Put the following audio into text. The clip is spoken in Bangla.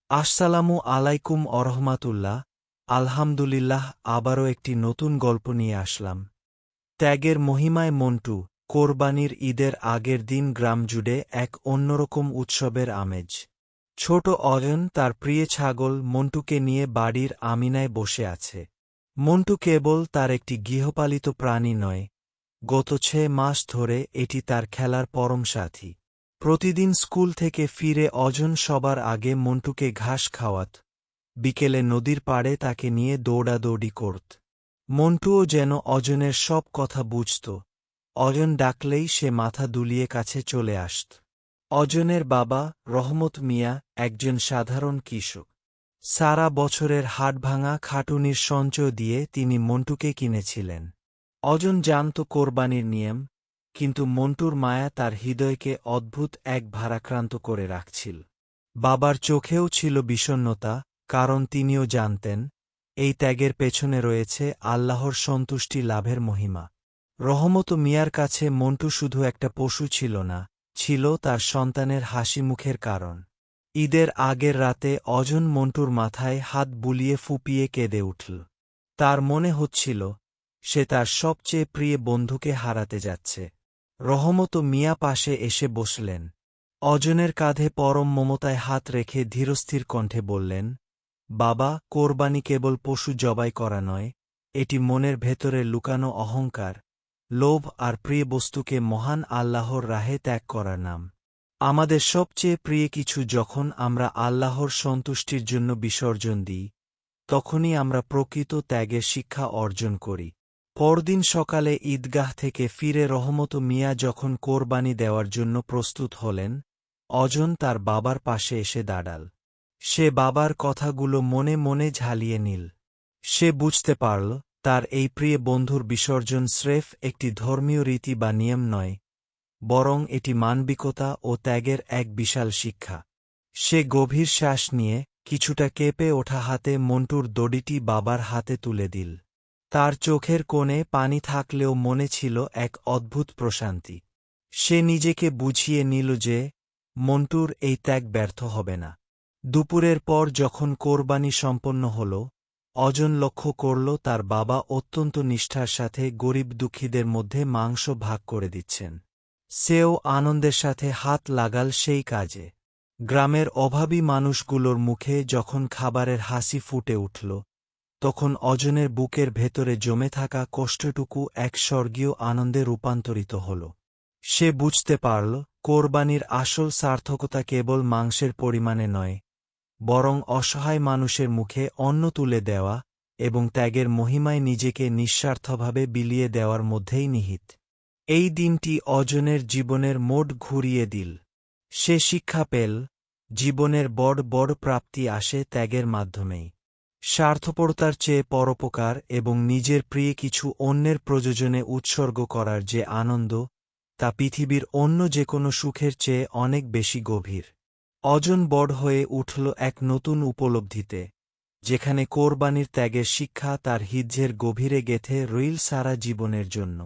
আসসালামু আলাইকুম ওরহমাতুল্লাহ। আলহামদুলিল্লাহ, আবারও একটি নতুন গল্প নিয়ে আসলাম। ত্যাগের মহিমায় মন্টু। কোরবানির ঈদের আগের দিন গ্রাম জুড়ে এক অন্যরকম উৎসবের আমেজ। ছোট অয়ন তার প্রিয় ছাগল মন্টুকে নিয়ে বাড়ির আমিনায় বসে আছে। মন্টু কেবল তার একটি গৃহপালিত প্রাণী নয়, গত 6 মাস ধরে এটি তার খেলার পরম সাথী। প্রতিদিন স্কুল থেকে ফিরে অজন সবার আগে মন্টুকে ঘাস খাওয়াত, বিকেলে নদীর পাড়ে তাকে নিয়ে দৌড়াদৌড়ি করত। মন্টুও যেন অজনের সব কথা বুঝত। অজন ডাকলেই সে মাথা দুলিয়ে কাছে চলে আসত। অজনের বাবা রহমত মিয়া একজন সাধারণ কৃষক। সারা বছরের হাড়ভাঙা খাটুনির সঞ্চয় দিয়ে তিনি মন্টুকে কিনেছিলেন। অজন জানত কোরবানির নিয়ম, কিন্তু মন্টুর মায়া তার হৃদয়কে অদ্ভুত এক ভারাক্রান্ত করে রাখছিল। বাবার চোখেও ছিল বিষণ্ণতা, কারণ তিনিও জানতেন এই ত্যাগের পেছনে রয়েছে আল্লাহর সন্তুষ্টি লাভের মহিমা। রহমত মিয়ার কাছে মন্টু শুধু একটা পশু ছিল না, ছিল তার সন্তানের হাসিমুখের কারণ। ঈদের আগের রাতে অজন মন্টুর মাথায় হাত বুলিয়ে ফুঁপিয়ে কেঁদে উঠল। তার মনে হচ্ছিল সে তার সবচেয়ে প্রিয় বন্ধুকে হারাতে যাচ্ছে। রহমত মিয়া পাশে এসে বসলেন। অজনের কাঁধে পরম মমতায় হাত রেখে ধীরস্থির কণ্ঠে বললেন, বাবা, কোরবানি কেবল পশু জবাই করা নয়, এটি মনের ভেতরে লুকানো অহংকার, লোভ আর প্রিয় বস্তুকে মহান আল্লাহর রাহে ত্যাগ করার নাম। আমাদের সবচেয়ে প্রিয় কিছু যখন আমরা আল্লাহর সন্তুষ্টির জন্য বিসর্জন দিই, তখনই আমরা প্রকৃত ত্যাগের শিক্ষা অর্জন করি। পরদিন সকালে ঈদগাহ থেকে ফিরে রহমত মিয়া যখন কোরবানি দেওয়ার জন্য প্রস্তুত হলেন, অজন তার বাবার পাশে এসে দাঁড়াল। সে বাবার কথাগুলো মনে মনে ঝালিয়ে নিল। সে বুঝতে পারল তার এই প্রিয় বন্ধুর বিসর্জন স্রেফ একটি ধর্মীয় রীতি বা নিয়ম নয়, বরং এটি মানবিকতা ও ত্যাগের এক বিশাল শিক্ষা। সে গভীর শ্বাস নিয়ে কিছুটা কেঁপে ওঠা হাতে মন্টুর দড়িটি বাবার হাতে তুলে দিল। তার চোখের কোণে পানি থাকলেও মনে ছিল এক অদ্ভুত প্রশান্তি। সে নিজেকে বুঝিয়ে নিল যে মন্টুর এই ত্যাগ ব্যর্থ হবে না। দুপুরের পর যখন কোরবানি সম্পন্ন হল, অজন লক্ষ্য করল তার বাবা অত্যন্ত নিষ্ঠার সাথে গরিব দুঃখীদের মধ্যে মাংস ভাগ করে দিচ্ছেন। সেও আনন্দের সাথে হাত লাগাল সেই কাজে। গ্রামের অভাবী মানুষগুলোর মুখে যখন খাবারের হাসি ফুটে উঠল, তখন অজনের বুকের ভেতরে জমে থাকা কষ্টটুকু এক স্বর্গীয় আনন্দে রূপান্তরিত হল। সে বুঝতে পারল কোরবানির আসল সার্থকতা কেবল মাংসের পরিমাণে নয়, বরং অসহায় মানুষের মুখে অন্ন তুলে দেওয়া এবং ত্যাগের মহিমায় নিজেকে নিঃস্বার্থভাবে বিলিয়ে দেওয়ার মধ্যেই নিহিত। এই দিনটি অজনের জীবনের মোড় ঘুরিয়ে দিল। সে শিক্ষা পেল, জীবনের বড় বড় প্রাপ্তি আসে ত্যাগের মাধ্যমেই। স্বার্থপরতার চেয়ে পরোপকার এবং নিজের প্রিয় কিছু অন্যের প্রয়োজনে উৎসর্গ করার যে আনন্দ, তা পৃথিবীর অন্য যে কোনো সুখের চেয়ে অনেক বেশি গভীর। অজন বড় হয়ে উঠল এক নতুন উপলব্ধিতে, যেখানে কোরবানির ত্যাগের শিক্ষা তার হৃদয়ের গভীরে গেঁথে রইল সারা জীবনের জন্য।